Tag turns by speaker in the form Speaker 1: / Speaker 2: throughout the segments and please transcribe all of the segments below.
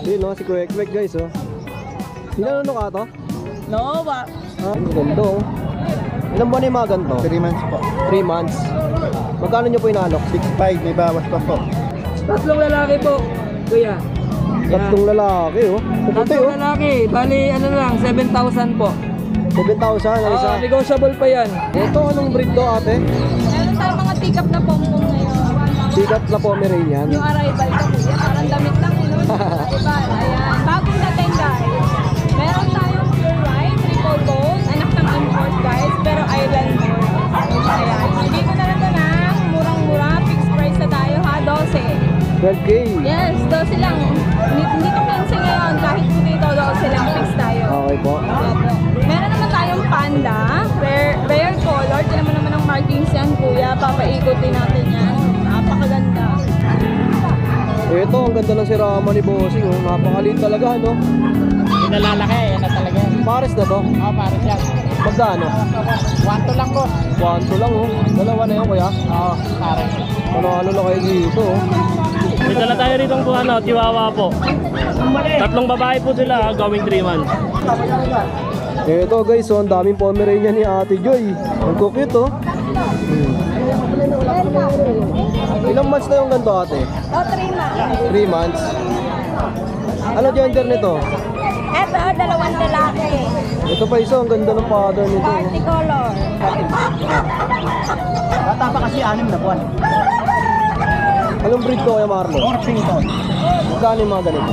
Speaker 1: Yun no, si Kwek Kwek guys oh. Hinanano ka to?
Speaker 2: No, ba?
Speaker 1: Ah, ganda oh. Ilang buwan na yung mga ganito?
Speaker 3: 3 months po.
Speaker 1: 3 months. Magkano nyo po inalok?
Speaker 3: 6.5, may bawas pa po.
Speaker 2: Tatlong lalaki po, kuya.
Speaker 1: Tatlong lalaki oh. Puputi
Speaker 2: Tatlong
Speaker 1: oh.
Speaker 2: lalaki, bali ano lang, 7,000 po.
Speaker 1: 7,000 ang isa.
Speaker 2: Negotiable pa yan.
Speaker 1: Ito anong breed to ate?
Speaker 4: Meron tayong mga tikap na pompong ngayon.
Speaker 1: Sikat na Pomeranian.
Speaker 4: Yung arrival ko kuya, parang damit lang yun. Arrival, ayan. Bagong dating guys. Meron tayong pure white, triple gold, anak ng import guys, pero island born. Ayan. Hindi ko na lang ito na, murang-mura, fixed price na tayo ha, 12.
Speaker 1: 12K.
Speaker 4: Yes, 12 lang. Hindi ko 15 ngayon, kahit dito 12 lang fixed tayo.
Speaker 1: Okay po.
Speaker 4: Opo. Meron naman tayong panda, rare color. Ito naman ang markings yan kuya, papaikutin natin yan. Napakaganda.
Speaker 1: Ito, ang ganda ng sirama ni Bossing oh. Napakaliit talaga no.
Speaker 2: Hindi na lalaki, yan na talaga.
Speaker 1: Pares na to.
Speaker 2: Oo, pares yan.
Speaker 1: Magkano?
Speaker 2: 1 lang po.
Speaker 1: 1 lang oh. Dalawa na yun kuya.
Speaker 2: Oo, pares.
Speaker 1: Ano na kayo dito oh.
Speaker 5: May dala tayo rito po Chihuahua po. Tatlong babae po sila, going 3 months.
Speaker 1: Ito guys, oh, ang daming Pomeranian ni Ate Joy. Ang cute oh. Ilang months na yung ganito ate?
Speaker 4: Oh, 3 months.
Speaker 1: 3 months. Ano gender nito?
Speaker 4: Eto, dalawang lalaki.
Speaker 1: Ito pa isa, ang ganda ng father nito.
Speaker 4: Party color.
Speaker 3: Bata pa kasi 6 na buwan.
Speaker 1: Anong breed to kaya Marlon?
Speaker 3: Orpington.
Speaker 1: Magkano yung mga ganito?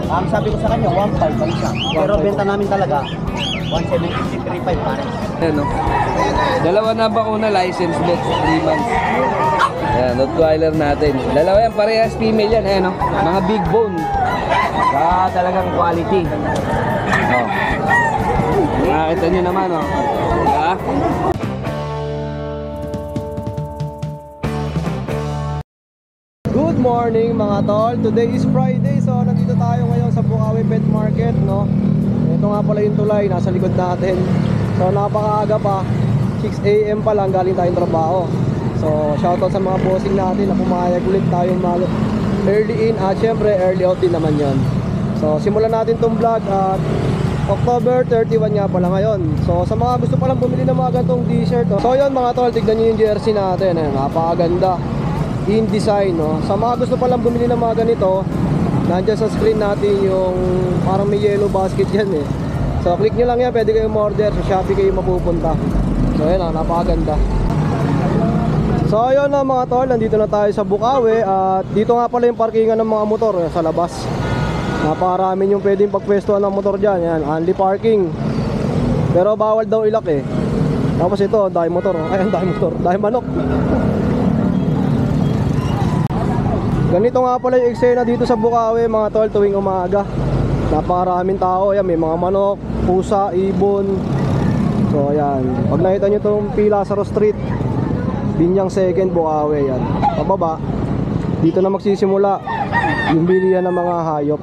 Speaker 3: Ang sabi ko sa kanya, 1.5 ang isa. Pero benta namin talaga, 1.750, 3.5 pares.
Speaker 6: Ayan, no? Dalawa na bakuna license bet, 3 months. Ayan, Rottweiler natin. Dalawa yan, parehas female yan. Ayan, no? Mga big bone. Saka talagang quality. Oh. Nakakita nyo naman, oh. Diba?
Speaker 1: Good morning mga tol. Today is Friday, so nandito tayo ngayon sa Bukawi Pet Market, no? Ito nga pala yung tulay, nasa likod natin. So napakaaga pa, 6 AM pa lang galing tayong trabaho. So shoutout sa mga bossing natin na pumayag ulit tayong early in at syempre early out din naman yon. So simulan natin tong vlog at October 31 nga pala ngayon. So sa mga gusto palang bumili ng mga ganitong t-shirt, oh. So yun mga tol, tignan nyo yung jersey natin, napakaganda in design, no? Sa mga gusto palang bumili ng mga ganito, nandiyan sa screen natin yung parang may yellow basket dyan eh. So click nyo lang yan, pwede kayong order. Sa Shopee kayo mapupunta. So yun, napakaganda. So yun na mga tol, nandito na tayo sa Bukawi. At dito nga pala yung parkingan ng mga motor sa labas. Napakarami yung pwedeng pagpwestuhan ng motor dyan. Yan, only parking. Pero bawal daw ilak eh. Tapos ito, dahil motor. Ay, dahil motor, dahil manok. Ganito nga pala yung eksena dito sa Bukawi mga tol tuwing umaga. Napakaraming tao. Ayan, may mga manok, pusa, ibon. So ayan, pag nakita nyo itong Pilazaro Street, Binyang 2nd, Bukawi. Yan, pababa, dito na magsisimula yung bilihan ng mga hayop.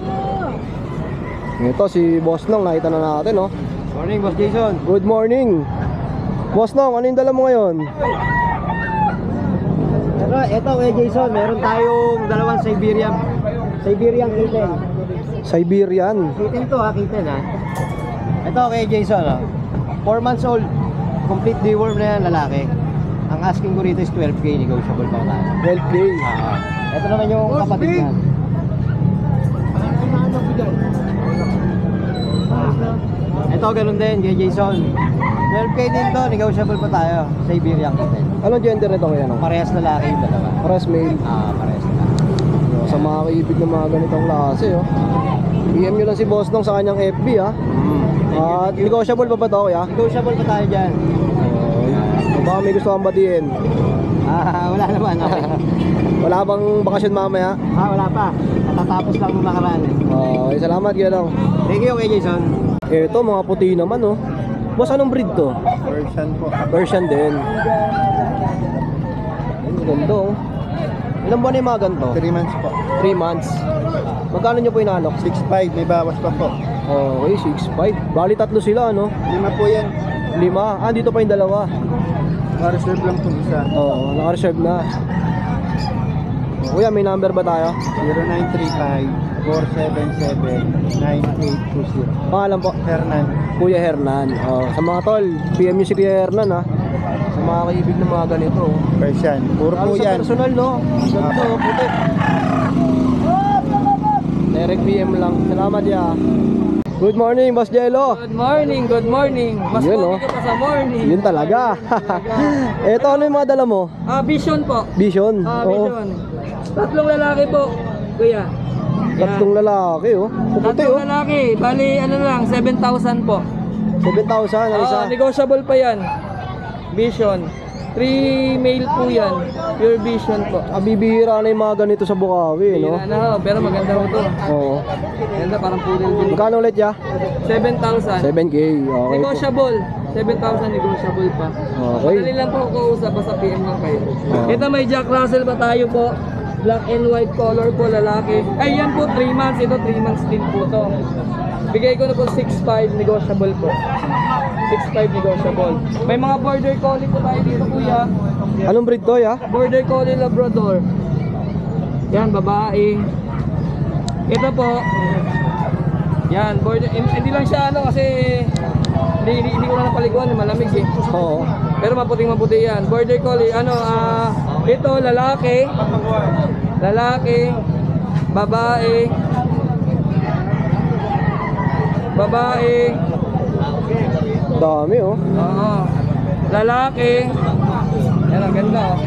Speaker 1: Ito si Boss Nong, nakita na natin, no?
Speaker 3: Morning, Boss Jason.
Speaker 1: Good morning Boss Nong, ano yung dala mo ngayon?
Speaker 3: Ito kay Jason, meron tayong dalawang Siberian kitten.
Speaker 1: Siberian.
Speaker 3: Kitten to ha, kitten ha. Ito kay Jason ha. 4 months old, complete deworm na yan, lalaki. Ang asking ko rito is 12K, negotiable pa tayo.
Speaker 1: 12K.
Speaker 3: Ito naman yung kapatid niya. Ito ganun din kay Jason. 12K din to, negotiable pa tayo. Siberian kitten.
Speaker 1: Anong gender nito ngayon?
Speaker 3: Parehas lalaki yung dalawa.
Speaker 1: Parehas male.
Speaker 3: Parehas lalaki.
Speaker 1: Sa mga kaibig ng mga ganitong klase, oh. PM nyo lang si Boss Nong sa kanyang FB, ha. At negotiable pa ba ito, kuya?
Speaker 3: Negotiable pa tayo dyan.
Speaker 1: Baka may gusto kang batiin.
Speaker 3: Wala naman. Okay.
Speaker 1: Wala bang bakasyon mamaya?
Speaker 3: Wala pa. Natatapos lang nung nakaraan eh.
Speaker 1: Okay, salamat, Gilong.
Speaker 3: Thank you kay Jason.
Speaker 1: Ito, mga puti naman, oh. Boss, anong breed to?
Speaker 3: Persian po.
Speaker 1: Persian din. Ang ganda, oh. Ilang buwan na yung mga ganito?
Speaker 3: 3 months po.
Speaker 1: 3 months. Magkano nyo po inalok?
Speaker 3: 6.5, may bawas pa po.
Speaker 1: Okay, 6.5. Bali tatlo sila, no?
Speaker 3: 5 po yan.
Speaker 1: 5. Dito pa yung dalawa.
Speaker 3: Naka-reserve lang po isa.
Speaker 1: Oo, naka-reserve na. Kuya, may number ba tayo?
Speaker 3: 0935 0917-477-9820.
Speaker 1: Pangalan po?
Speaker 3: Hernan.
Speaker 1: Kuya Hernan. Oh, sa mga tol, PM nyo si Kuya Hernan ha. Sa mga kaibig ng mga ganito. Oh.
Speaker 3: Persian. Puro
Speaker 1: Lalo
Speaker 3: po
Speaker 1: sa
Speaker 3: yan.
Speaker 1: personal, no? Ganito, oh, puti. Direct PM lang. Salamat ya. Good morning, Boss Jello.
Speaker 2: Good morning. Mas
Speaker 1: Yun,
Speaker 2: pogi
Speaker 1: oh.
Speaker 2: ka pa sa morning.
Speaker 1: Yun talaga. Eto, ano yung mga dala mo?
Speaker 2: Vision po.
Speaker 1: Vision. Oo.
Speaker 2: Vision. Tatlong lalaki po, kuya.
Speaker 1: Tatlong lalaki, oh. Puputi,
Speaker 2: Tatlong
Speaker 1: oh.
Speaker 2: lalaki. Bali, ano lang, 7,000 po.
Speaker 1: 7,000 ang isa.
Speaker 2: Negotiable pa yan. Vision. 3 male po yan. Pure vision po.
Speaker 1: Bibihira na yung mga ganito sa Bukawi, no?
Speaker 2: Bira na ho, pero maganda ho to.
Speaker 1: Oo.
Speaker 2: Ganda, parang poodle din.
Speaker 1: Magkano ulit ya?
Speaker 2: 7,000.
Speaker 1: 7K. Okay po.
Speaker 2: Negotiable. 7,000 negotiable pa.
Speaker 1: Okay.
Speaker 2: Madali lang po kausap, basta PM lang kayo.
Speaker 1: Oo.
Speaker 2: Ito may Jack Russell pa tayo po. Black and white color po, lalaki. Ay, yan po, 3 months. Ito, 3 months din po to. Bigay ko na po 6,500 negotiable po. 6,500 negotiable. May mga border collie po tayo dito, kuya.
Speaker 1: Anong breed to, ya?
Speaker 2: Border collie Labrador. Yan, babae. Ito po. Yan, border. Hindi lang siya ano kasi hindi ko na napaliguan, malamig eh.
Speaker 1: Oo.
Speaker 2: Pero maputing-maputi yan. Border collie, ito lalaki. Lalaki. Babae.
Speaker 1: Dami, oh.
Speaker 2: Oo. Lalaki. Yan, ang ganda oh.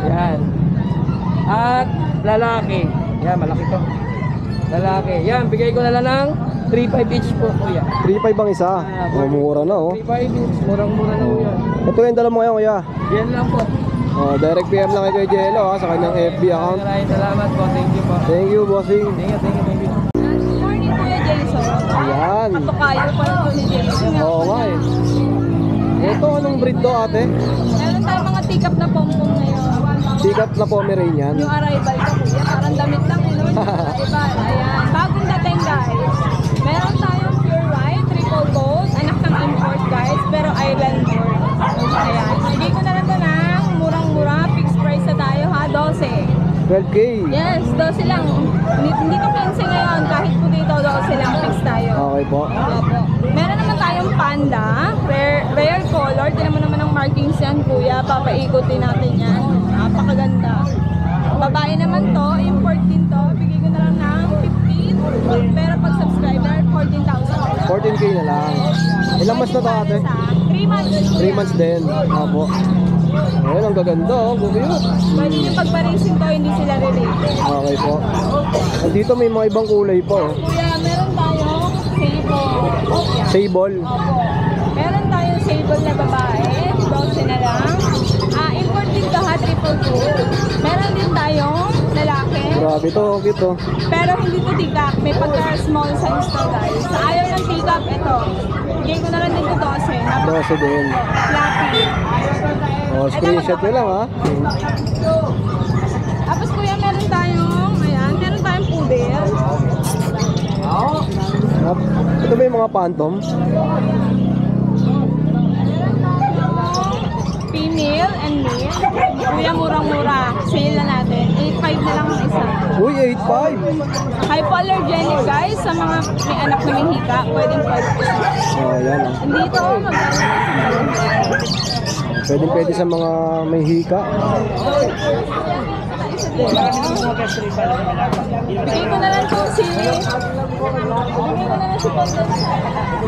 Speaker 2: Yan. At lalaki. Yan, malaki to. Lalaki. Yan, bigay ko na lang ng 3,500 each po, kuya.
Speaker 1: 3,500 ang isa. Oh, mura na, oh.
Speaker 2: 3,500 each. Murang-mura na kuya.
Speaker 1: Ito yung dala mo ngayon, kuya.
Speaker 2: Yan lang po.
Speaker 1: Oh, direct PM lang kay Kuya Jello, ha, sa kanyang FB account.
Speaker 2: Maraming salamat po. Thank you po.
Speaker 1: Thank you, bossing.
Speaker 2: Thank you.
Speaker 4: Good morning, Kuya Jason.
Speaker 1: Ayan.
Speaker 4: Kapakayo pa rin po ni Jason.
Speaker 1: Oo nga, eh. Ito, anong breed to, ate?
Speaker 4: Meron tayong mga tikap na pompom ngayon.
Speaker 1: Sikat na Pomeranian.
Speaker 4: Yung arrival ka, kuya, parang damit lang eh, no? Yung arrival, ayan. Bagong dating, guys. Meron tayong pure white, triple gold, anak ng import, guys, pero island born. Ayan. Bigay ko na lang ito ng murang-mura, fixed price na tayo, ha? 12.
Speaker 1: 12K.
Speaker 4: Yes, 12 lang. Hindi ko pinsin ngayon, kahit po dito, 12 lang, fixed tayo.
Speaker 1: Okay po.
Speaker 4: Opo. Meron naman tayong panda, rare color. Tinan mo naman ang markings yan, kuya. Papaikutin natin yan. Napakaganda. Babae naman to, import din to. Bigay ko na lang ng 15. Pero pag subscriber, 14,000.
Speaker 1: 14K na lang. Ilang months na to, ate?
Speaker 4: 3 months.
Speaker 1: 3 months din. Opo. Ayun, ang gaganda, oh. Cute.
Speaker 4: Pwede nyo pagparisin to, hindi sila related.
Speaker 1: Okay po. At dito may mga ibang kulay po, oh.
Speaker 4: Kuya, meron tayong sable.
Speaker 1: Sable.
Speaker 4: Opo. Meron tayong sable na babae, 12 na lang. Import din to ha, triple gold. Meron din tayong lalaki,
Speaker 1: Grabe to, cute, oh.
Speaker 4: pero hindi to tikap. May pagka-small size to, guys. Sa ayaw ng tikap, ito. Bigay ko na lang din to 12.
Speaker 1: 12 din.
Speaker 4: Fluffy.
Speaker 1: Oh, screenshot nyo lang, ha.
Speaker 4: Tapos kuya, meron tayong poodle.
Speaker 1: Ito ba yung mga phantom?
Speaker 4: Female and male. Kuya, murang-mura. Sale na natin. 8,500 na lang ang isa.
Speaker 1: Uy, 8.5.
Speaker 4: Hypoallergenic, guys. Sa mga may anak na may hika, pwedeng pwede.
Speaker 1: Oh, yan, oh.
Speaker 4: Dito,
Speaker 1: Pwede sa mga may hika.
Speaker 4: bigay ko na lang po si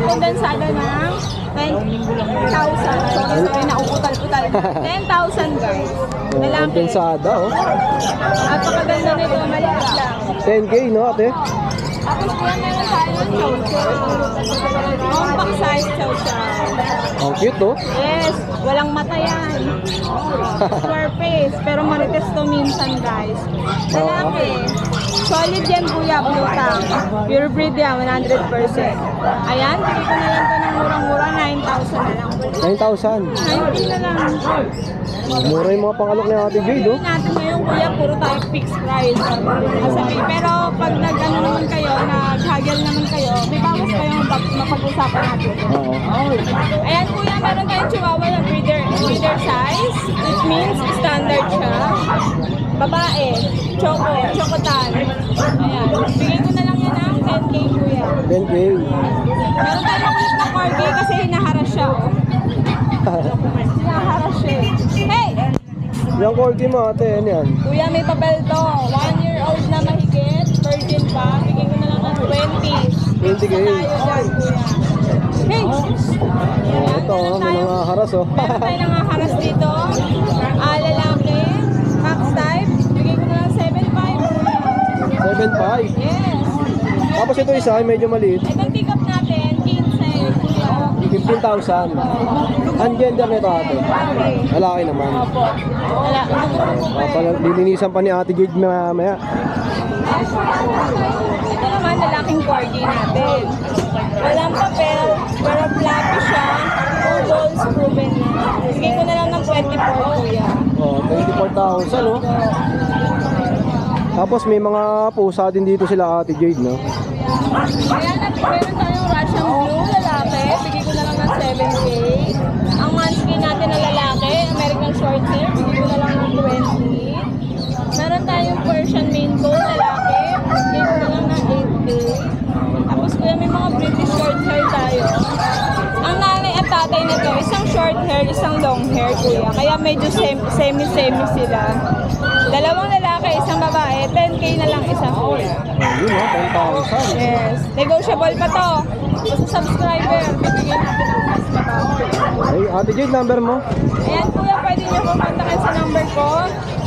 Speaker 4: kondensada ng 10,000. Sorry, nauutal-utal. 10,000, guys. Lalaki.
Speaker 1: Kompensada, oh.
Speaker 4: Napakaganda nito, maliit lang.
Speaker 1: 10K, no, ate?
Speaker 4: Tapos kuya, meron tayo ng chow-chow. Compact size chow-chow.
Speaker 1: Ang cute, oh.
Speaker 4: Yes, walang mata yan. Square face, pero marites to minsan, guys. Lalaki. Solid yan, kuya, blue tang. Pure breed yan, 100%. Ayan, bigay ko na lang to ng murang-mura, 9,000 na lang.
Speaker 1: 9,000.
Speaker 4: 19 na lang.
Speaker 1: Mura yung mga pangalok ni Ate Jade, oh.
Speaker 4: Natin ngayon, kuya, puro tayo fixed price. Masabi. Pero pag nag-ano naman kayo, nag-haggle naman kayo, may bawas kayong mapag-usapan natin.
Speaker 1: Oo.
Speaker 4: Ayan, kuya, meron tayong chihuahua na breeder size. It means standard siya. Babae, chocotan. Ayan. Bigay ko na lang yan ng 10K kuya.
Speaker 1: 10K.
Speaker 4: Meron tayong ulit na corgi kasi hinaharas siya. Oh. Hinaharas siya. Hey!
Speaker 1: Yung corgi mo ate, ano yan?
Speaker 4: Kuya, may papel to. 1 year old na mahigit. Virgin pa. Bigay ko na lang ng 20.
Speaker 1: 20K.
Speaker 4: Tayo dyan, kuya. Hey! Ayan,
Speaker 1: Ito,
Speaker 4: meron
Speaker 1: may
Speaker 4: tayong-
Speaker 1: mga haras oh.
Speaker 4: Meron tayo nangaharas dito. Lalaki. Max type. Bigay ko na lang 7.5.
Speaker 1: 7.5.
Speaker 4: Yes.
Speaker 1: Tapos ito isa, ay medyo maliit.
Speaker 4: Itong pick up natin, 15. Kuya.
Speaker 1: 15,000. Ang gender nito ate? Lalaki naman.
Speaker 4: Opo. Wala.
Speaker 1: Lilinisan pa ni Ate Jade mamaya.
Speaker 4: Ito naman, lalaking corgi natin. Walang papel, pero fluffy siya. All balls proven na. Bigay ko na lang ng 24, kuya.
Speaker 1: Oh, 24,000 oh. Tapos may mga pusa din dito sila Ate Jade, no?
Speaker 4: Ayan, at meron tayong Russian Blue, lalaki. Bigay ko na lang ng 7K. Ang manskin natin na lalaki, American short hair. Bigay ko na lang ng 20. Meron tayong Persian Maine Coon, lalaki. Bigay ko na lang ng 8K. Tapos kuya, may mga British short hair tayo. Ang nanay at tatay na to, isang short hair, isang long hair, kuya. Kaya medyo semi-semi sila. Dalawang lalaki, isang babae, 10K na lang isa, kuya.
Speaker 1: Yun oh, 10,000.
Speaker 4: Yes. Negotiable pa to. Basta subscriber, bibigyan natin ng mas mababa.
Speaker 1: Ay, Ate Jade, number mo?
Speaker 4: Ayan kuya, pwede niyo po kontakin sa number ko.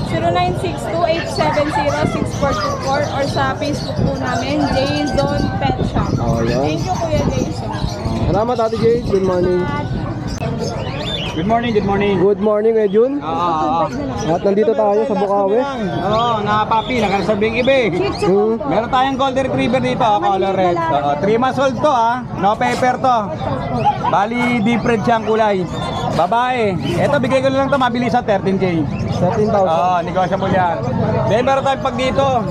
Speaker 4: 0962-870-6424 or sa Facebook po namin, Jason Pet Shop.
Speaker 1: Oh, yan.
Speaker 4: Thank you Kuya Jason.
Speaker 1: Salamat Ate Jade. Good morning.
Speaker 3: Good morning, good morning.
Speaker 1: Good morning, Jun.
Speaker 3: Oo.
Speaker 1: At nandito tayo sa Bukawi.
Speaker 3: Oo, nakapapi, nakarasabing ibe.
Speaker 1: Hmm.
Speaker 3: Meron tayong golden retriever dito, color red. 3 months old to no paper to. Bali, different siyang kulay. Babae. Ito, bigay ko na lang to, mabilis sa 13K.
Speaker 1: 13,000.
Speaker 3: Oo, negosyable yan. Then meron tayong pag dito,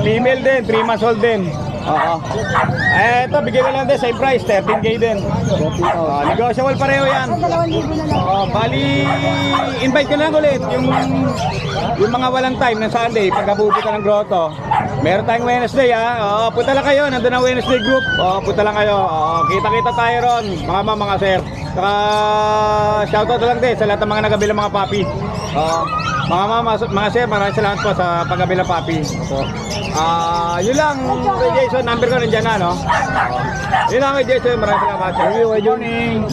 Speaker 3: female din, 3 months old din. Oo. Ito, bigay ko lang din, same price, 13K din.
Speaker 1: 13,000.
Speaker 3: Negosyable pareho yan. Oo, bali, invite ko na lang ulit yung mga walang time ng Sunday, pagkabuti ka ng grotto. Meron tayong Wednesday Oo, punta lang kayo, nandun ang Wednesday group. Oo, punta lang kayo. Oo, kita-kita tayo ron, mga sir. Saka shoutout na lang din sa lahat ng mga nagabilang mga papi. Mga sir, maraming salamat po sa paggabilang papi. Yun lang, kay Jason, number ko nandiyan na, no? Yun lang kay Jason, maraming salamat.
Speaker 1: Thank you, Good morning.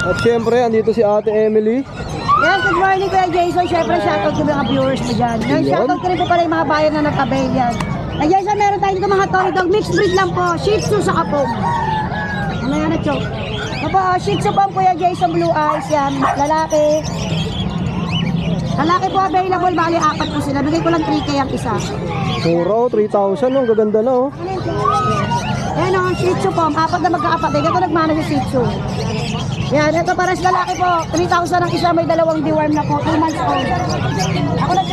Speaker 1: At syempre, andito si Ate Emily.
Speaker 7: Yes, good morning Kuya Jason. Syempre, shoutout ko mga viewers mo dyan. Yan, shoutout ko rin po pala yung mga bayan na nagka-bail yan. Ayan, sa meron tayo dito mga toy dog. Mixed breed lang po. Shih Tzu sa kapong. Ano yan na, Chok? Opo, Shih Tzu po Kuya Jason, blue eyes yan. Lalaki. Lalaki po available. Bali, 4 po sila. Bigay ko lang 3K ang isa.
Speaker 1: Puro, 3,000. Ang gaganda na oh.
Speaker 7: Ayan o, Shih Tzu po. 4 na magkakapatid. Ito nagmana sa Shih Tzu. Yan, ito para sa lalaki po. 3,000 ang isa, may 2 deworm na po. 2 months old. Ako na.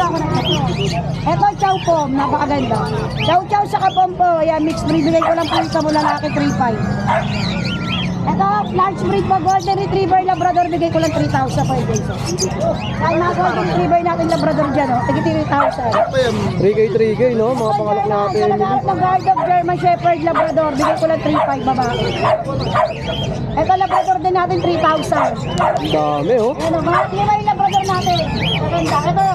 Speaker 7: Ito, chow po. Napakaganda. Chow sa kapom po. Yan, mixed breed. Bigay ko lang po isa mo lalaki, 3,500. Ito, large breed po. Golden Retriever Labrador. Bigay ko lang 3,000 po. Kaya mga Golden Retriever natin Labrador dyan, oh. Tigit 3,000.
Speaker 1: 3K, no? Mga pangalok natin.
Speaker 7: Sa lahat ng guard dog, German Shepherd, Labrador. Bigay ko lang 3,500 babae. Ito, Labrador din natin 3,000.
Speaker 1: Dami oh.
Speaker 7: Ano, mga lima yung Labrador natin. Maganda.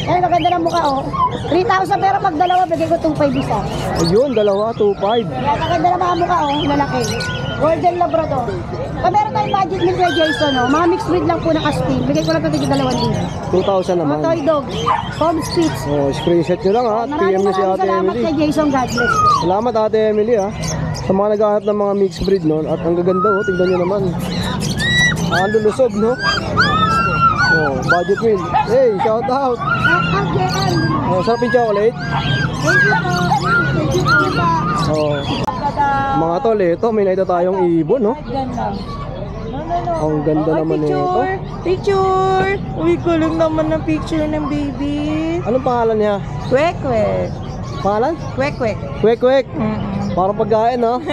Speaker 7: Ito, maganda ng mukha, oh. 3,000 pero pag dalawa, bigay ko 2,500 isa.
Speaker 1: Ayun, 2, 2,500.
Speaker 7: Kaya maganda ng mga mukha, oh. Lalaki. Golden Labrador. Meron tayong budget ni Kuya Jason, oh. Mga mixed breed lang po na Aspin. Bigay ko lang ito 2,000.
Speaker 1: 2,000 naman.
Speaker 7: Mga toy dog. Home Spitz.
Speaker 1: Oh, screenshot nyo lang ha. PM
Speaker 7: Maraming
Speaker 1: nyo si Ate
Speaker 7: salamat
Speaker 1: Emily.
Speaker 7: kay Jason. God bless.
Speaker 1: Salamat Ate Emily ha. Sa mga naghahanap ng mga mixed breed no. At ang gaganda oh. Tignan nyo naman. Ang lulusog no. Oh, budget win. Hey, shout out.
Speaker 7: Again.
Speaker 1: Oh, sarap yung chocolate.
Speaker 7: Thank you po. Thank you po.
Speaker 1: Oh. Mga tol, ito may nakita tayong ibon no.
Speaker 7: Ganda.
Speaker 1: Ang ganda naman nito.
Speaker 7: Picture! Uy, kulang naman ng picture ng baby.
Speaker 1: Anong pangalan niya?
Speaker 7: Kwek, kwek.
Speaker 1: Pangalan?
Speaker 7: Kwek, kwek.
Speaker 1: Kwek kwek. Parang pagkain no.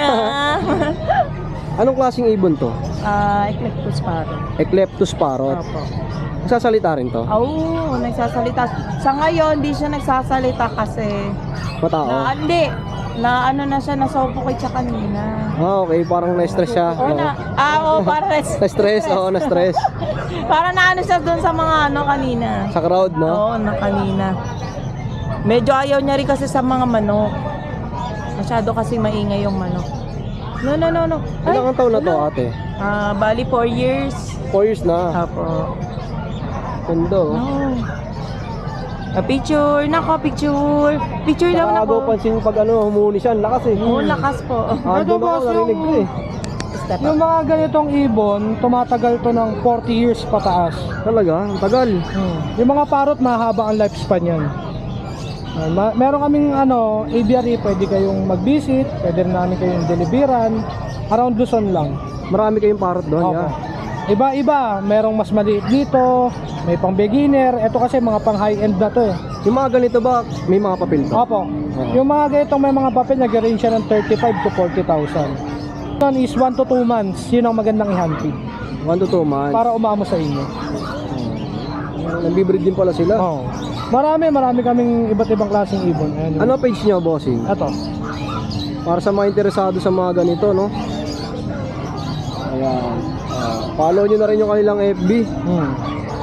Speaker 1: Anong klaseng ibon to?
Speaker 7: Eclectus parrot.
Speaker 1: Ecleptus parrot.
Speaker 7: Opo.
Speaker 1: Nagsasalita rin to?
Speaker 8: Oo, nagsasalita. Sa ngayon, di siya nagsasalita kasi
Speaker 1: Matao?
Speaker 8: hindi. Na ano na siya, na-suffocate siya kanina.
Speaker 1: Ah, okay. Parang na-stress siya.
Speaker 8: Oo na. Oo, para
Speaker 1: Na-stress, oo, na-stress.
Speaker 8: para na ano siya doon sa mga ano kanina.
Speaker 1: Sa crowd, no?
Speaker 8: Oo, na kanina. Medyo ayaw niya rin kasi sa mga manok. Masyado kasi maingay yung manok. No. Ay,
Speaker 1: Ilang taon na to, ate?
Speaker 8: bali 4 years.
Speaker 1: 4 years na.
Speaker 8: Apo.
Speaker 1: Kundo.
Speaker 8: Oh. Picture, nako, picture. Picture daw
Speaker 1: Nakagaw
Speaker 8: nako.
Speaker 1: pansin pag ano, humuni siya. Ang lakas eh.
Speaker 8: Oo, lakas po.
Speaker 1: Ando ba ako narinig ko eh.
Speaker 8: Step
Speaker 9: Yung
Speaker 8: up.
Speaker 9: mga ganitong ibon, tumatagal to ng 40 years pataas.
Speaker 1: Talaga? Ang tagal.
Speaker 9: Yung mga parrot, mahaba ang lifespan yan. Meron kaming aviary, pwede kayong mag-visit, pwede rin namin kayong deliveran. Around Luzon lang.
Speaker 1: Marami kayong parrot doon.
Speaker 9: Opo.
Speaker 1: Yeah.
Speaker 9: Iba-iba, merong mas maliit dito, may pang beginner. Ito kasi mga pang high-end na to eh.
Speaker 1: Yung mga ganito ba, may mga papel to?
Speaker 9: Opo. Yung mga ganitong may mga papel, nag-range siya ng 35 to 40,000. One is 1 to 2 months, yun ang magandang i-handpid
Speaker 1: 1 to 2 months.
Speaker 9: para umamo sa inyo.
Speaker 1: Nambibreed din pala sila.
Speaker 9: Oo. Marami kaming iba't ibang klaseng ibon. Ayan.
Speaker 1: Ano page nyo, bossing?
Speaker 9: Ito.
Speaker 1: Para sa mga interesado sa mga ganito, no? Ayan. Follow nyo na rin yung kanilang FB.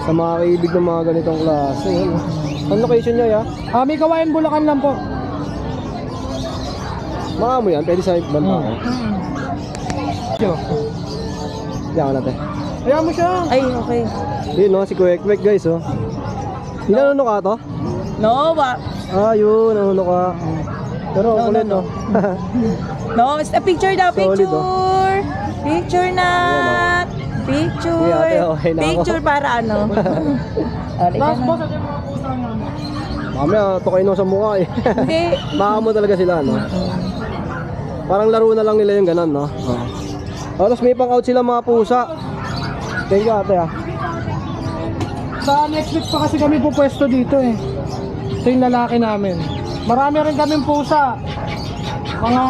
Speaker 1: Sa mga kaibig ng mga ganitong klase. Yun. Ang location nyo, ya?
Speaker 9: May Kawayan, Bulacan lang po.
Speaker 1: Mga mo yan, pwede sa banta ko. Yan natin.
Speaker 9: Ayan mo siya.
Speaker 8: Ay, okay.
Speaker 1: Yun, no? Si Kwek Kwek, guys, oh. Inanuno ka to?
Speaker 8: No,
Speaker 1: Ah, yun, nanuno ka. Pero, kulit, no?
Speaker 8: No, it's a picture daw,
Speaker 1: Solid,
Speaker 8: picture. Picture na. Picture.
Speaker 1: Sige, ate, okay na ako.
Speaker 8: Picture para ano.
Speaker 9: Last boss,
Speaker 1: Mamaya, tukay no sa mukha, eh.
Speaker 8: Hindi.
Speaker 1: Baka mo talaga sila, no? Parang laro na lang nila yung ganon, no? Tapos may pang-out sila mga pusa. Thank you, ate, ah.
Speaker 9: sa next week pa kasi kami pupwesto dito eh. Ito yung lalaki namin. Marami rin kaming pusa. Mga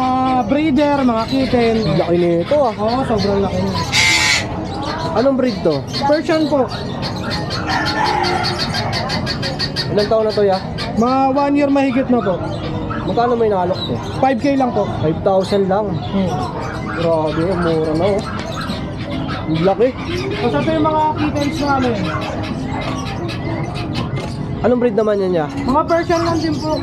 Speaker 9: breeder, mga kitten.
Speaker 1: Laki nito, ah.
Speaker 9: Oo, sobrang laki niya.
Speaker 1: Anong breed to?
Speaker 9: Persian po.
Speaker 1: Ilang taon na to, ya?
Speaker 9: Mga 1 year mahigit na po.
Speaker 1: Magkano may nalok to?
Speaker 9: 5K lang po.
Speaker 1: 5,000 lang. Grabe, mura na, oh. Ang laki.
Speaker 9: Kasi ito yung mga kittens namin.
Speaker 1: Anong breed naman yan, ya?
Speaker 9: Mga Persian lang din po.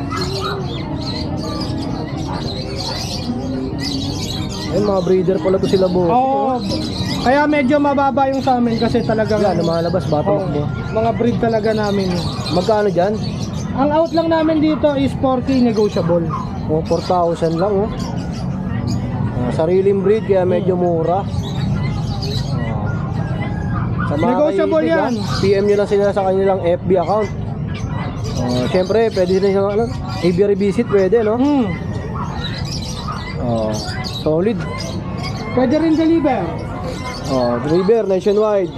Speaker 1: Ayun, mga breeder pala to sila, boss.
Speaker 9: Oo. Kaya medyo mababa yung sa amin kasi talagang
Speaker 1: Yan, lumalabas, batang
Speaker 9: Oo,
Speaker 1: mo.
Speaker 9: mga breed talaga namin.
Speaker 1: Magkano dyan?
Speaker 9: Ang out lang namin dito is 4K negotiable.
Speaker 1: Oh, 4,000 lang, oh. Sariling breed, kaya medyo mura. Sa mga
Speaker 9: Negotiable
Speaker 1: kaibigan,
Speaker 9: yan.
Speaker 1: PM nyo lang sila sa kanilang FB account. Siyempre, pwede sila sa ano, aviary visit, pwede, no? Solid.
Speaker 9: Pwede rin deliver.
Speaker 1: Deliver nationwide.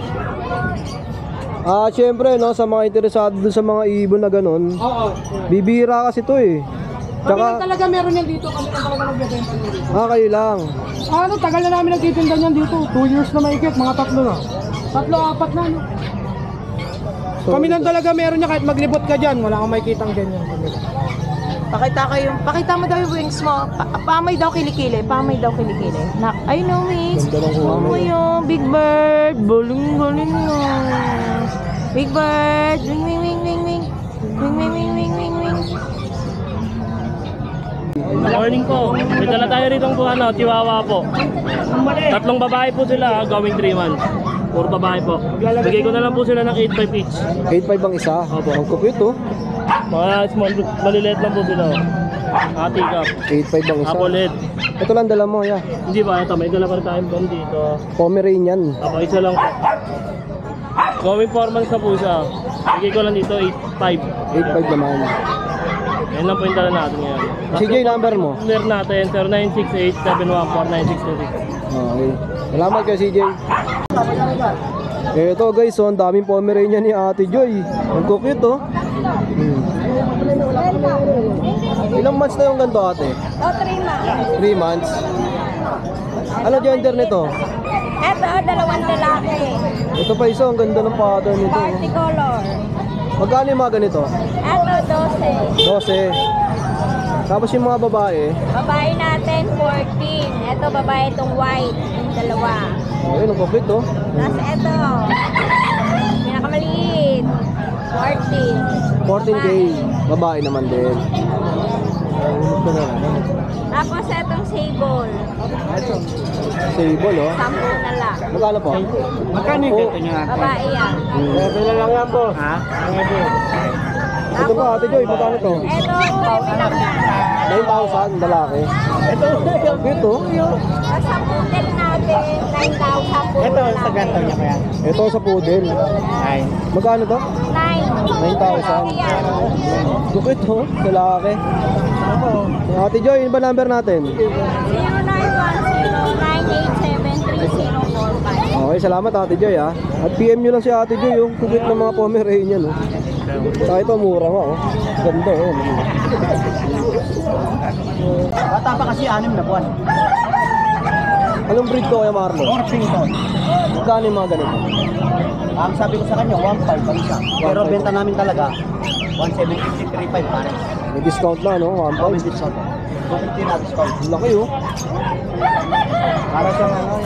Speaker 1: Siyempre, no, sa mga interesado dun sa mga ibon na ganun,
Speaker 9: Oo.
Speaker 1: bibira kasi to eh.
Speaker 9: Kami lang
Speaker 1: Tsaka,
Speaker 9: talaga meron yan dito. Kami lang talaga nagbebenta nyo dito.
Speaker 1: kayo lang.
Speaker 9: Tagal na namin nagtitinda niyan dito. 2 years na mahigit. Mga 3 na. 3-4 na. No? Kami lang talaga meron niya kahit maglibot ka dyan. Wala kang makikitang ganyan.
Speaker 8: Pakita mo daw yung wings mo. Pamay daw kilikili. Pamay daw kilikili. I know, miss.
Speaker 1: Ganda ng kulay.
Speaker 8: Oh mo yung big bird. Buling-buling mo. Big bird. Wing, wing, wing, wing, wing. Wing, wing, wing, wing, wing, wing.
Speaker 5: Morning po. May dala tayo rito po Chihuahua po. 3 babae po sila, going 3 months. Puro babae po. Bigay ko na lang po sila ng 8.5 each.
Speaker 1: 8.5 ang isa. Ang cute, oh.
Speaker 5: Mga small, maliliit lang po sila. Take up.
Speaker 1: 8.5 ang isa.
Speaker 5: Apple head.
Speaker 1: Ito lang dala mo, ya.
Speaker 5: Hindi ba? Ito, may dala pa rin tayong bomb dito.
Speaker 1: Pomeranian.
Speaker 5: Ako, isa lang po. Going 4 months na po siya. Bigay ko lang dito 8.5.
Speaker 1: 8.5 naman.
Speaker 5: Yan lang po yung dala natin ngayon.
Speaker 1: CJ, number mo?
Speaker 5: Number natin, 0968-714-9626.
Speaker 1: Okay. Salamat kayo, CJ. Ito guys, so ang daming Pomeranian ni Ate Joy. Ang cute, oh. Ilang months na yung ganito, ate?
Speaker 4: 3 months.
Speaker 1: 3 months. Ano gender nito?
Speaker 4: Eto, dalawang lalaki.
Speaker 1: Ito pa isa, ang ganda ng pattern nito.
Speaker 4: Party color.
Speaker 1: Magkano yung mga ganito?
Speaker 4: Eto, 12.
Speaker 1: 12. Tapos yung mga babae,
Speaker 4: Babae natin, 14. Eto, babae itong white. Yung dalawa.
Speaker 1: ayun, ang complete oh.
Speaker 4: Tapos eto, pinakamaliit. 14.
Speaker 1: 14K, babae naman din.
Speaker 4: Tapos etong sable.
Speaker 1: Sable oh.
Speaker 4: 10 na lang.
Speaker 1: Magkano po?
Speaker 3: Magkano yung ganito nyo?
Speaker 4: Babae yan.
Speaker 1: Pila lang yan po.
Speaker 3: Ha?
Speaker 1: Ito pa, Ate Joy, magkano to?
Speaker 4: Eto, 7 lang yan.
Speaker 1: 9,000, lalaki. Ito.
Speaker 4: Tapos sa poodle natin, 9,000 po. Ito, sa ganito niya kaya?
Speaker 1: Ito sa poodle.
Speaker 3: Ay.
Speaker 1: Magkano to?
Speaker 4: 9,000.
Speaker 1: 9,000. Dukit oh, lalaki. Ate Joy, yun ba number natin?
Speaker 4: 0910-987-3045.
Speaker 1: Okay, salamat Ate Joy ha. At PM nyo lang si Ate Joy yung kugit ng mga Pomeranian oh. Saka ito mura nga oh. Ganda oh.
Speaker 9: Bata pa kasi 6 na buwan.
Speaker 1: Anong breed ko kaya Marlo?
Speaker 9: Orpington.
Speaker 1: Magkano yung mga ganito?
Speaker 9: Ang sabi ko sa kanya, 1.5 ang isa. Pero benta namin talaga, 1.735 pare.
Speaker 1: May discount na no? 1.5.
Speaker 9: discount. 250 na discount.
Speaker 1: Laki oh.
Speaker 9: Para sa ano,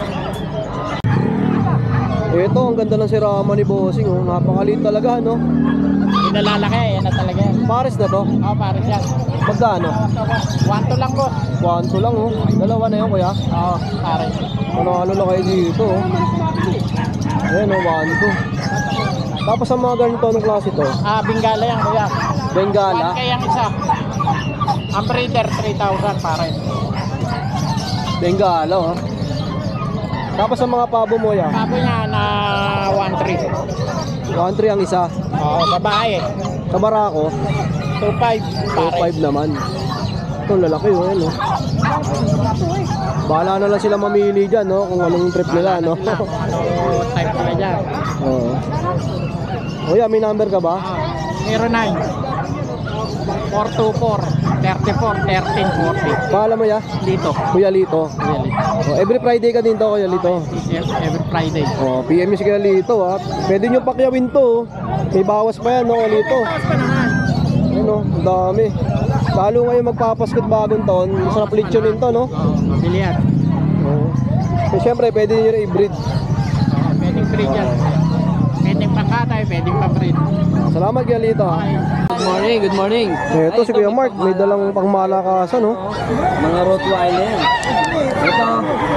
Speaker 1: Ito, ang ganda ng sirama ni Bossing oh. Napakaliit talaga no?
Speaker 9: Pinalalaki, yan na talaga yan.
Speaker 1: Pares na to?
Speaker 9: Oo, pare siya.
Speaker 1: Magkano?
Speaker 9: 1 lang boss.
Speaker 1: 1 lang oh. Dalawa na yun kuya.
Speaker 9: Oo, pare.
Speaker 1: Ano na kayo dito oh. Ayan oh, 1 Tapos ang mga ganito, anong klase to?
Speaker 9: Bingala yan kuya.
Speaker 1: Bengala?
Speaker 9: 1K ang isa. Ang breeder, 3,000 pare.
Speaker 1: Bengala oh. Tapos ang mga pabo mo ya?
Speaker 9: Pabo niya na 1.3.
Speaker 1: 1.3 ang isa.
Speaker 9: Oo, babae.
Speaker 1: Sa Barako,
Speaker 9: 2.5 pare.
Speaker 1: 2.5 naman. Ito, lalaki oh, yan oh. Bahala na lang sila mamili dyan, no? Kung anong trip nila, no?
Speaker 9: Ano type nila dyan?
Speaker 1: Oo. Kuya, may number ka ba?
Speaker 9: 09-424-34-1340.
Speaker 1: Pangalan mo ya?
Speaker 9: Dito.
Speaker 1: Kuya Lito.
Speaker 9: Really.
Speaker 1: Oh, every Friday ka din to, Kuya Lito.
Speaker 9: Every Friday.
Speaker 1: Oh, PM nyo si Kuya Lito, ha? Pwede nyo pakyawin to, oh. May bawas pa yan, no, Kuya Lito? Ano, ang dami. Lalo ngayon magpapaskot bagong taon, masarap litsunin to, no?
Speaker 9: Oo, mabili yan.
Speaker 1: Oo. So, syempre, pwede nyo rin i-breed.
Speaker 9: Oo, pwedeng breed yan. Pwedeng pakatay, pwedeng pa-breed.
Speaker 1: Salamat, Kuya Lito, ha?
Speaker 6: Good morning, good morning.
Speaker 1: Ito si Kuya Mark, may dalang pangmalakasan, no?
Speaker 6: Mga Rottweiler. Ito,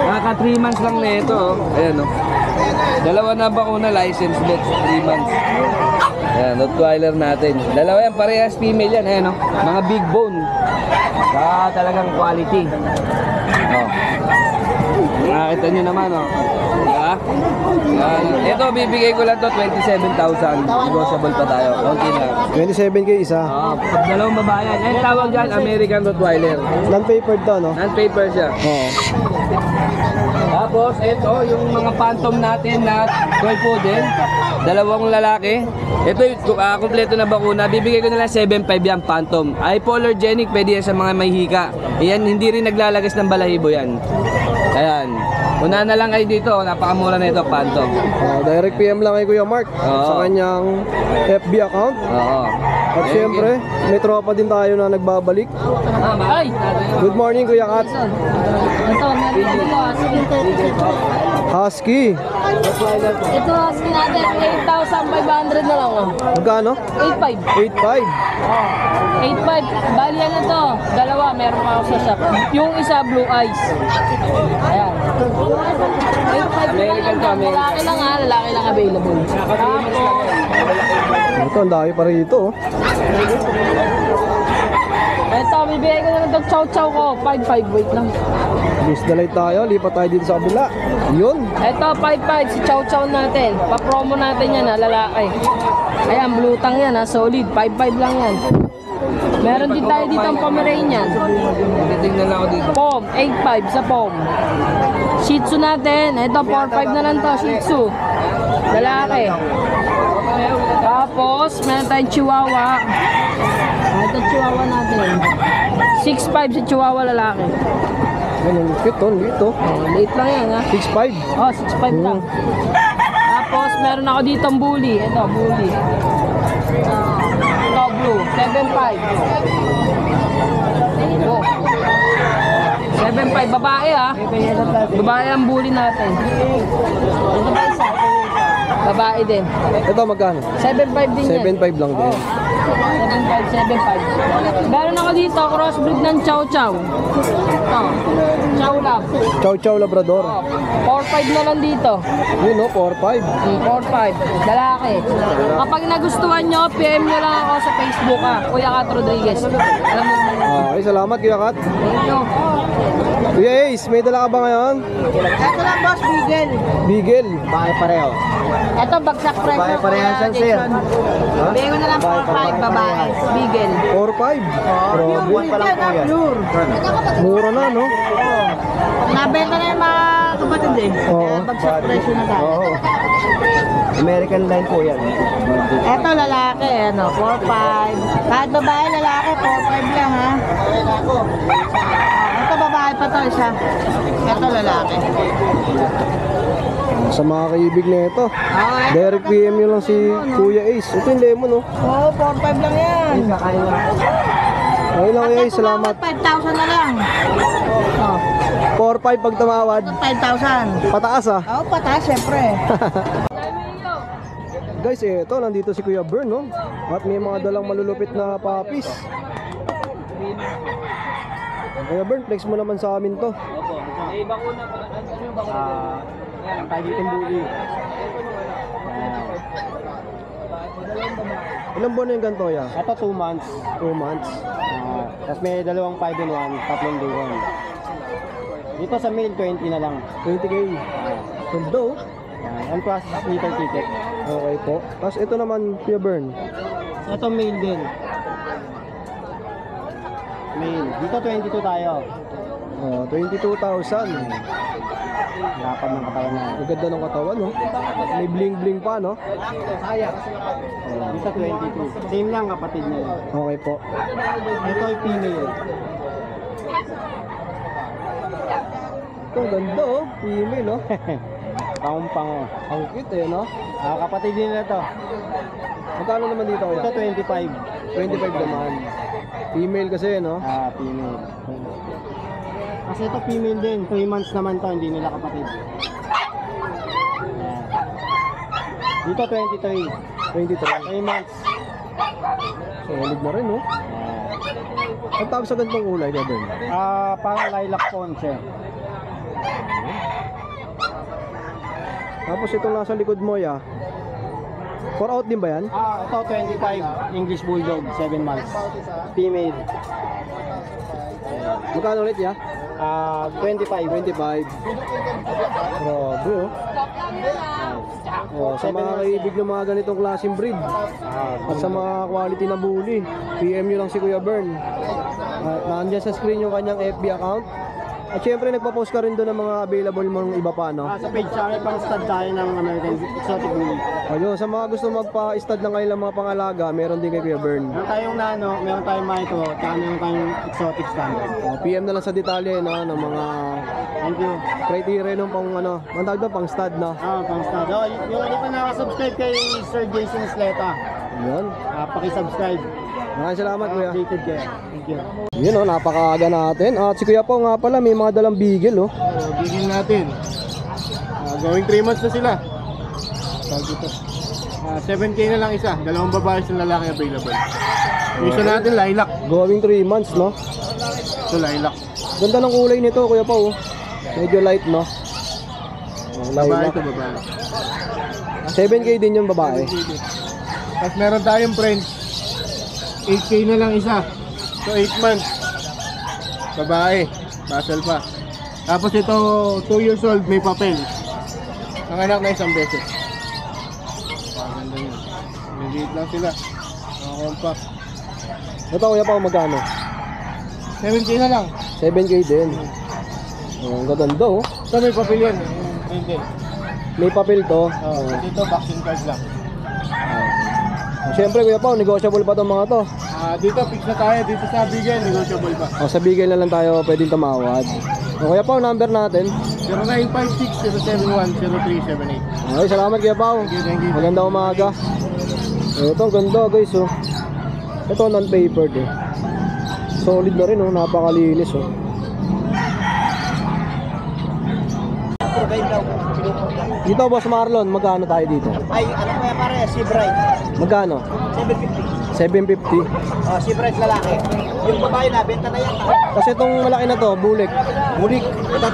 Speaker 6: kaka 3 months lang na ito. Oh. Ayan, oh. Dalawa na bakuna license bet, 3 months. Ayan, Rottweiler natin. Dalawa yan, parehas female yan. Ayan, oh. Mga big bone. Saka talagang quality. Oh. Nakakita nyo naman, oh. Diba? Yan. Ito, bibigay ko lang to 27,000. Negotiable pa tayo. Konti lang.
Speaker 1: 27K isa.
Speaker 6: Dalawang babae yan. Yan tawag dyan, American Rottweiler.
Speaker 1: Non-papered to, no?
Speaker 6: Non-paper siya.
Speaker 1: Oo.
Speaker 6: Tapos, ito, yung mga phantom natin na toy poodle. Dalawang lalaki. Ito, kompleto na bakuna. Bibigay ko na lang 7.5 yan, phantom. Hypoallergenic, pwede yan sa mga may hika. Yan, hindi rin naglalagas ng balahibo yan. Ayan. Una na lang kayo dito, napakamura na ito, phantom.
Speaker 1: Direct PM lang kay Kuya Mark sa kanyang FB account.
Speaker 6: Oo.
Speaker 1: At siyempre, may tropa din tayo na nagbabalik.
Speaker 6: Ay!
Speaker 1: Good morning, Kuya Kat.
Speaker 4: Ito, meron ito.
Speaker 1: Husky.
Speaker 4: Ito, husky natin, 8,500 na lang.
Speaker 1: Magkano?
Speaker 4: 8,500.
Speaker 1: 8.5.
Speaker 4: 8,500. Bali yan ito. Dalawa, meron pa ako sa shop. Yung isa, blue eyes. Ayan. 8,500
Speaker 6: American to, American.
Speaker 4: Lalaki lang ha, lalaki lang available.
Speaker 1: Ito, ang dami pa rito. Oh.
Speaker 4: Ito, bibigay ko na lang itong chow-chow ko. 5,500, wait lang.
Speaker 1: Miss the light tayo. Lipat tayo dito sa kabila. Yun.
Speaker 4: Ito, 5,500 si chow-chow natin. Pa-promo natin yan ha, lalaki. Ayan, blue tang yan ha, solid. 5,500 lang yan. Meron din tayo dito ang Pomeranian.
Speaker 6: Titignan lang ako dito.
Speaker 4: Pom, 8,500 sa Pom. Shih Tzu natin. Ito, 4,500 na lang to, Shih Tzu. Lalaki. Tapos, meron tayong Chihuahua. Ito, Chihuahua natin. 6,500 sa Chihuahua lalaki.
Speaker 1: Ganun, cute to, dito.
Speaker 2: Late lang yan ha.
Speaker 1: 6'5".
Speaker 2: Oh, 6'5 lang. Tapos meron ako dito ang bully. Ito, bully. Ito, blue. 7'5". Oh. 7'5", babae ha. Babae ang bully natin. Ito ba isa? Babae din.
Speaker 1: Ito magkano?
Speaker 2: 7'5 din yan.
Speaker 1: 7'5 lang din.
Speaker 2: 7'5". Meron ako dito, crossbreed ng Chow Chow. Ito, Chow Lab.
Speaker 1: Chow Chow Labrador.
Speaker 2: 4'5 na lang dito.
Speaker 1: Yun no, 4'5".
Speaker 2: 4'5", lalaki. Kapag nagustuhan nyo, PM nyo lang ako sa Facebook ha. Kuya Kat Rodriguez. Alam mo naman.
Speaker 1: Okay, salamat Kuya Kat.
Speaker 2: Thank you.
Speaker 1: Kuya Ace, may dala ka ba ngayon?
Speaker 7: Ito lang boss, Beagle.
Speaker 1: Beagle. Bakit pareho?
Speaker 7: Ito, bagsak presyo.
Speaker 1: Bakit pareho siyang sir?
Speaker 7: Bigay ko na lang 4-5 babae. Beagle.
Speaker 1: 4'5". Grabe.
Speaker 7: Pure.
Speaker 1: Mura na, no?
Speaker 7: Nabenta na yung mga kapatid eh.
Speaker 1: Oo.
Speaker 7: Kaya bagsak presyo na tayo.
Speaker 1: Oo. American line po yan.
Speaker 7: Ito lalaki, ano, 4-5. Kahit babae, lalaki, 4-5 lang ha. Ito babae pa to isa. Ito lalaki.
Speaker 1: Sa mga kaibig na ito.
Speaker 7: Okay.
Speaker 1: Direct PM nyo lang si Kuya Ace. Ito yung lemon, no?
Speaker 7: Oo, 4-5 lang yan.
Speaker 1: Okay lang Kuya Ace, salamat.
Speaker 7: 5,000 na lang. Oh,
Speaker 1: 4'5" pag tumawad.
Speaker 7: 5,000.
Speaker 1: Pataas ah.
Speaker 7: Oo, pataas, syempre.
Speaker 1: Guys, ito, nandito si Kuya Bern, no? At may mga dalang malulupit na puppies. Kuya Bern, flex mo naman sa amin to.
Speaker 2: May bakuna pa. Ano yung bakuna?
Speaker 3: Tayo dito bully.
Speaker 1: Ilang buwan na yung ganito, ya?
Speaker 3: Ito 2 months.
Speaker 1: 2 months.
Speaker 3: Tapos may dalawang 5 in 1, tatlong day 1. Dito sa male, 20 na lang.
Speaker 1: 20K. Ganda, oh.
Speaker 3: On process meter ticket.
Speaker 1: Okay po. Tapos ito naman, Kuya Bern.
Speaker 3: Ito male din. Male. Dito 22 tayo.
Speaker 1: 22,000.
Speaker 3: Lapad ng katawan na.
Speaker 1: Ang ganda ng katawan, no? May bling-bling pa, no?
Speaker 3: Dito 22. Same lang kapatid niya.
Speaker 1: Okay po.
Speaker 3: Ito ay female.
Speaker 1: Ito, ganda, oh. Female, no?
Speaker 3: Pang-pang.
Speaker 1: Ang cute, eh, no?
Speaker 3: Kapatid din na to.
Speaker 1: Magkano naman dito, Kuya?
Speaker 3: Ito 25.
Speaker 1: 25 naman. Female kasi, no?
Speaker 3: Female. Kasi ito female din. 3 months naman to, hindi nila kapatid. Ayan. Dito 23.
Speaker 1: 23.
Speaker 3: 3 months.
Speaker 1: Solid na rin, no? Ang tawag sa ganitong kulay, Kuya Bern?
Speaker 3: Parang lilac ponce.
Speaker 1: Tapos itong nasa likod mo, ya. 4 out din ba yan?
Speaker 3: Ito 25. English Bulldog, 7 months. Female.
Speaker 1: Magkano ulit, ya?
Speaker 3: 25.
Speaker 1: 25. Grabe, oh. Sa mga kaibig ng mga ganitong klaseng breed at sa mga quality na bully, PM nyo lang si Kuya Bern. At nandiyan sa screen yung kanyang FB account. At syempre nagpa-post ka rin doon ng mga available mong iba pa, no?
Speaker 3: Sa page sa pang stud tayo ng American Exotic Bully.
Speaker 1: Ayun, sa mga gusto magpa-stud ng kanilang mga pangalaga, meron din kay Kuya Bern.
Speaker 3: Meron tayong nano, meron tayong micro, tsaka meron tayong exotic standard.
Speaker 1: PM na lang sa detalye, no, ng mga
Speaker 3: Thank you.
Speaker 1: criteria nung pang ano, ang tawag doon, pang stud, no?
Speaker 3: Pang stud. Yung hindi pa nakasubscribe kay Sir Jason Sleta,
Speaker 1: Yun.
Speaker 3: pakisubscribe.
Speaker 1: Maraming salamat, Kuya.
Speaker 3: Updated kayo. Thank you.
Speaker 1: Yun, oh, napakaaga natin. At si Kuya po nga pala, may mga dalang bigel, oh.
Speaker 3: Bigil natin. Going 3 months na sila. Tawag dito. 7K na lang isa. Dalawang babae sa lalaki available. Yung isa natin, lilac.
Speaker 1: Going 3 months, no?
Speaker 3: Ito, lilac.
Speaker 1: Ganda ng kulay nito, Kuya pa, oh. Medyo light, no?
Speaker 3: Babae
Speaker 1: Lilac.
Speaker 3: ito, babae.
Speaker 1: 7K din yung babae.
Speaker 3: Tapos meron tayong French. 8K na lang isa. So 8 months. Babae. Basal pa. Tapos ito 2 years old, may papel. Ang anak na isang beses. Maganda yun. Maliit lang sila. Mga compact.
Speaker 1: Ito, Kuya pa, magkano?
Speaker 3: 7K na lang.
Speaker 1: 7K din. Ang ganda, oh.
Speaker 3: Ito may papel yan. Hindi.
Speaker 1: May papel to.
Speaker 3: Dito vaccine card lang.
Speaker 1: Siyempre, Kuya Pao, negotiable pa itong mga to.
Speaker 3: Dito fix na tayo. Dito sa Bigel, negotiable pa.
Speaker 1: O, sa bigel na lang tayo pwedeng tumawad. O Kuya Pao, number natin.
Speaker 9: 0956-071-0378.
Speaker 1: Ay, salamat Kuya Pao.
Speaker 9: Thank you.
Speaker 1: Maganda umaga. Ito, ang ganda guys oh. Ito non-papered eh. Solid na rin oh, napakalinis oh. Dito Boss Marlon, magkano tayo dito?
Speaker 10: Ay, ano kaya pare? Si Bright.
Speaker 1: Magkano?
Speaker 10: 750.
Speaker 1: 750.
Speaker 10: Oh, si Bright lalaki. Yung babae na, benta na yan.
Speaker 1: Kasi itong malaki na to, bulik.
Speaker 10: Bulik. Ito.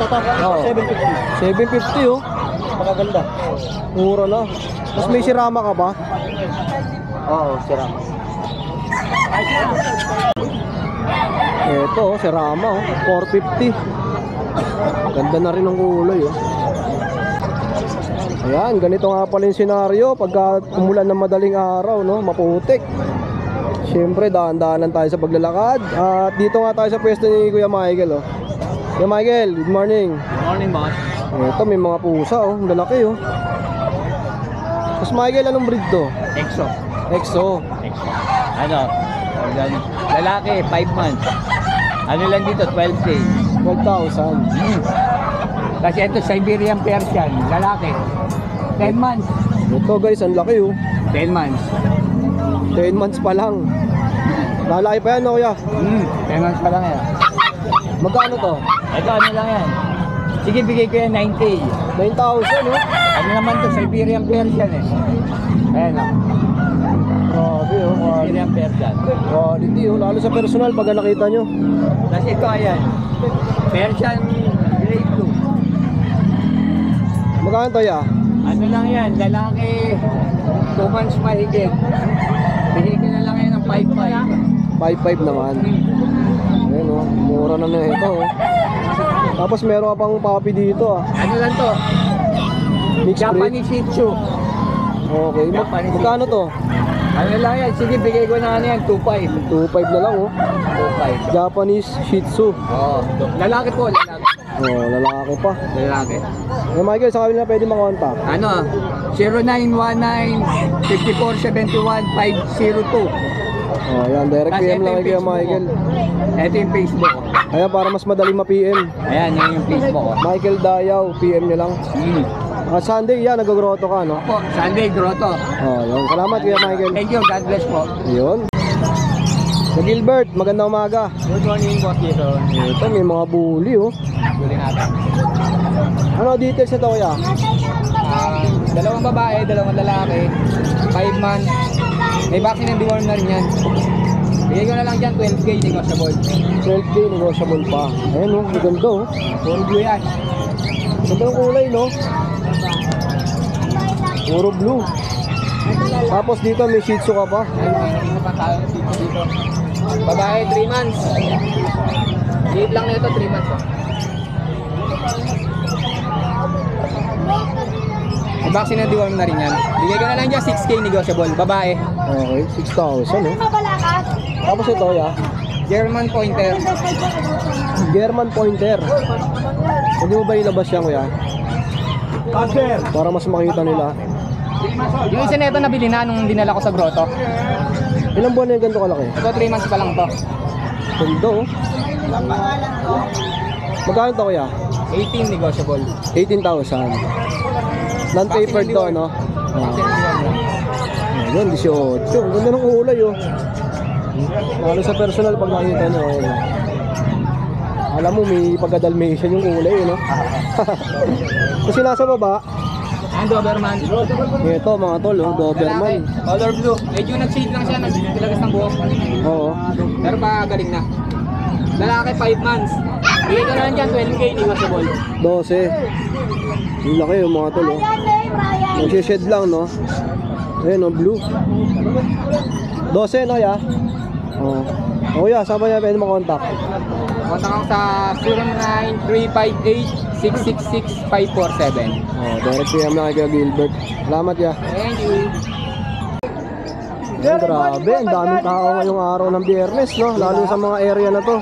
Speaker 1: Oo. 750 oh.
Speaker 10: Magaganda.
Speaker 1: Mura na. Tapos may sirama ka pa?
Speaker 10: Oo, sira.
Speaker 1: Ito oh, sirama oh. 450. Ganda na rin ang kulay oh. Ayan, ganito nga pala yung senaryo pagka umulan ng madaling araw, no? Maputik. Siyempre, daan-daanan tayo sa paglalakad. At dito nga tayo sa pwesto ni Kuya Michael, oh. Kuya Michael, good morning.
Speaker 3: Good morning, boss.
Speaker 1: Ito, may mga pusa, oh. Ang lalaki, oh. Tapos Michael, anong breed to?
Speaker 3: Exo.
Speaker 1: Exo.
Speaker 3: Ano? Lalaki, 5 months. Ano lang dito, 12K.
Speaker 1: 12,000.
Speaker 3: Kasi ito, Siberian Persian, lalaki. 10 months.
Speaker 1: Ito guys, ang laki, oh.
Speaker 3: 10 months.
Speaker 1: 10 months pa lang. Lalaki pa yan, no, Kuya?
Speaker 3: 10 months pa lang yan.
Speaker 1: Magkano to?
Speaker 3: Ito, ano lang yan. Sige, bigay ko yan 9K.
Speaker 1: 9,000, no?
Speaker 3: Ano naman to, Siberian Persian eh. Ayan o.
Speaker 1: Grabe, oh.
Speaker 3: Siberian Persian.
Speaker 1: Quality, oh. Lalo sa personal, pag nakita nyo.
Speaker 3: Kasi ito, ayan. Persian grade 2.
Speaker 1: Magkano to, ya?
Speaker 3: Ano lang yan, lalaki. 2 months mahigit. Bigay ko na lang yan ng 5.5.
Speaker 1: 5,500 naman. Ayun, oh. Mura na ito, oh. Tapos meron ka pang puppy dito, ah.
Speaker 3: Ano lang to?
Speaker 1: Mixed breed.
Speaker 3: Japanese Shih Tzu.
Speaker 1: Okay. Magkano to?
Speaker 3: Ano lang yan, sige bigay ko na ano yan, 2.5.
Speaker 1: 2,500 na lang, oh.
Speaker 3: 2.5.
Speaker 1: Japanese Shih Tzu.
Speaker 3: Oo. Lalaki po, lalaki.
Speaker 1: Oh, lalaki pa.
Speaker 3: Lalaki.
Speaker 1: Eh, Michael, sa kabila na pwede makontak.
Speaker 3: Ano? 0919-5471-502.
Speaker 1: Oh, ayan. Direct PM lang kay Kuya Michael.
Speaker 3: Ito yung Facebook ko.
Speaker 1: Ayan, para mas madaling ma-PM.
Speaker 3: Ayan, yan yung Facebook ko.
Speaker 1: Michael Dayaw, PM nyo lang. At Sunday, yan, nag-groto ka, no?
Speaker 3: Po, Sunday, Grotto.
Speaker 1: Oh, yun. Salamat, Kuya Michael.
Speaker 3: Thank you, God bless po.
Speaker 1: Ayun. Sa Gilbert, magandang umaga.
Speaker 3: Good morning, boss dito.
Speaker 1: Ito, may mga bully, oh.
Speaker 3: Huli natin.
Speaker 1: Ano details ito, Kuya?
Speaker 3: Dalawang babae, dalawang lalaki. 5 months. May vaccine and deworm na rin yan. Bigay ko na lang dyan, 12K, negotiable.
Speaker 1: 12K, negotiable pa. Ayan, oh. Maganda, oh.
Speaker 3: Puro blue yan.
Speaker 1: Maganda ang kulay, no? Puro blue. Tapos dito, may Shih Tzu ka pa.
Speaker 3: Ayun, pa tayo dito. Babae, 3 months. Liit lang na ito, 3 months. May vaccine and deworm na rin yan. Bigay ko na lang dyan, 6K, negotiable. Babae.
Speaker 1: Okay, 6,000, oh. Tapos ito, ya.
Speaker 3: German Pointer.
Speaker 1: German Pointer. Pwede mo ba ilabas yan, Kuya? Para mas makita nila.
Speaker 3: Yung isa na ito nabili na nung dinala ko sa grotto.
Speaker 1: Ilang buwan na yung ganito kalaki?
Speaker 3: Ito 3 months pa lang to.
Speaker 1: Ganda, oh. Magkano to, Kuya?
Speaker 3: 18 negotiable.
Speaker 1: 18,000. Non-papered to, no? Ayun, 18. Ang ganda ng kulay, oh. Lalo sa personal pag nakita nyo, ayun. Alam mo, may pagka-Dalmatian yung kulay, no? Kasi nasa baba,
Speaker 3: Ang Doberman.
Speaker 1: ito mga tol, oh, Doberman.
Speaker 3: Color blue. Medyo nag-shade lang siya, nagtilagas ng buhok.
Speaker 1: Oo.
Speaker 3: Pero pa galing na. Lalaki 5 months. Bigay ko na lang dyan, 12K negotiable.
Speaker 1: 12. Yung laki yung mga tol, oh. Nagsished lang, no? Ayun, oh, blue. 12, no, ya? Oo. Oh, ya, saan ba niya pwede makontak?
Speaker 3: Kontak ako sa 09358666-547.
Speaker 1: Oh, direct PM lang kay Gilbert. Salamat, ya.
Speaker 3: Thank you.
Speaker 1: Ang grabe, ang daming tao ngayong araw ng Biyernes, no? Lalo sa mga area na to.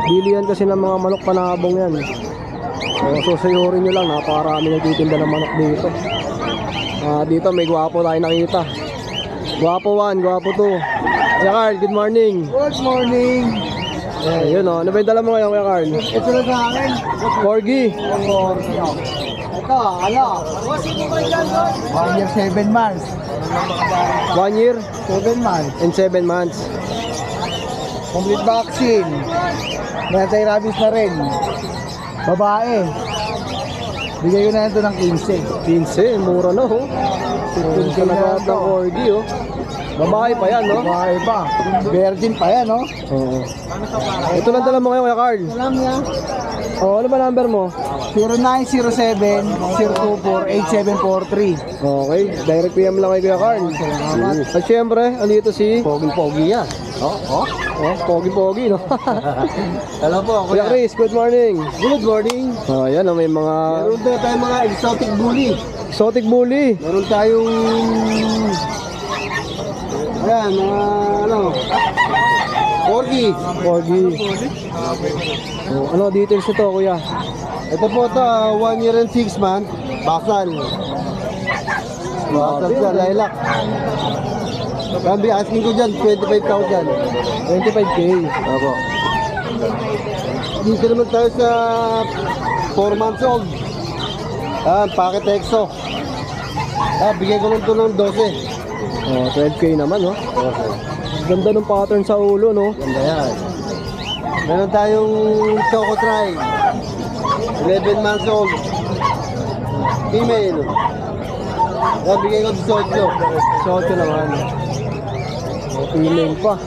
Speaker 1: Bilihan kasi ng mga manok panabong yan. So, susayurin nyo lang, napakarami nagtitinda ng manok dito. Dito may gwapo tayo nakita. Gwapo 1, gwapo 2. Kuya Carl, good morning.
Speaker 9: Good morning.
Speaker 1: Ayun o, ano ba yung dala mo ngayon, Kuya Carl?
Speaker 10: Ito na sa akin.
Speaker 1: Corgi.
Speaker 10: Ito, ano? 1 year, 7 months.
Speaker 1: 1 year
Speaker 10: 7 months.
Speaker 1: and 7 months.
Speaker 10: Complete vaccine. May anti-rabies na rin. Babae. Bigay ko na ito ng 15.
Speaker 1: 15, mura na ho. 15 na lahat ng Corgi oh. Babae pa yan, no?
Speaker 10: Babae pa. Virgin pa yan, no?
Speaker 1: Oo. Ito lang dala mo ngayon, Kuya Carl.
Speaker 10: Alam niya.
Speaker 1: Oh, ano ba number mo?
Speaker 10: 0907-024-8743.
Speaker 1: Okay, direct PM lang kay Kuya Carl. At syempre, andito si
Speaker 10: Pogi-pogi yan.
Speaker 1: Oh, pogi-pogi, no?
Speaker 10: Alam po,
Speaker 1: Kuya Chris, good morning.
Speaker 10: Good morning.
Speaker 1: Oh, yan, oh, may mga
Speaker 10: Meron tayo tayong mga exotic bully.
Speaker 1: exotic bully.
Speaker 10: Meron tayong... Ayan, mga ano... Corgi.
Speaker 1: Corgi. Oh, ano details nito, Kuya?
Speaker 10: Ito po ito, 1 year and 6 months. Basal. Basal siya, lilac. Kambi, asking ko dyan, 25,000.
Speaker 1: 25K.
Speaker 10: Opo. Dito naman tayo sa 4 months old. Packet EXO. Bigay ko lang ito ng 12.
Speaker 1: Oh, 12K naman, no? Ganda ng pattern sa ulo, no?
Speaker 10: Ganda yan. Meron tayong Choco Try. 11 months old. Female. Bigay ko 18.
Speaker 1: 18 naman. Oh, female pa.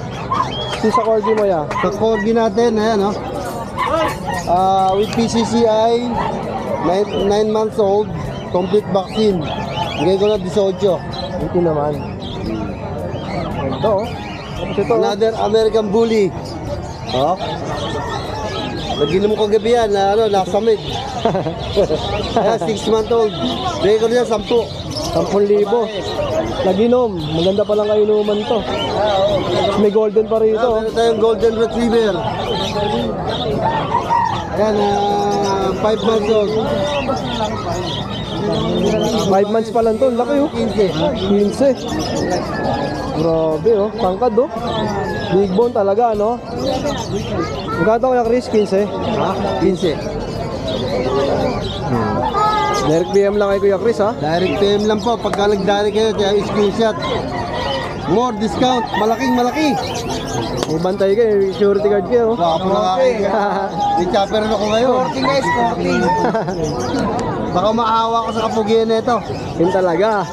Speaker 1: Yung sa Corgi mo, ya?
Speaker 10: Sa Corgi natin, ayan, no? With PCCI, 9 months old, complete vaccine. Bigay ko na 18.
Speaker 1: 18 naman. Ganda, oh. Tapos ito, oh.
Speaker 10: Another American Bully. Oh. Naginom ko kagabi yan, na ano, nasa mid. Ayan, 6 months old. Bigay ko na 10.
Speaker 1: 10,000. Naginom. Maganda palang kainuman to. May golden pa rito.
Speaker 10: Meron tayong Golden Retriever. Ayan, 5 months old.
Speaker 1: 5 months pa lang to. Laki, oh. 15. Grabe, oh. Tangkad, oh. Big bone talaga, no? Magkano Kuya Chris? 15?
Speaker 10: Ha? 15.
Speaker 1: Direct PM lang kay Kuya Chris, ha?
Speaker 10: Direct PM lang po. Pagka nag-direct kayo, kaya screenshot. More discount. Malaking malaki.
Speaker 1: May bantay kayo. Security guard kayo, oh.
Speaker 10: Wapo na kayo. May chopper na ko ngayon. Sporting guys, sporting. Baka maawa ko sa kapugian na ito.
Speaker 1: Yun talaga.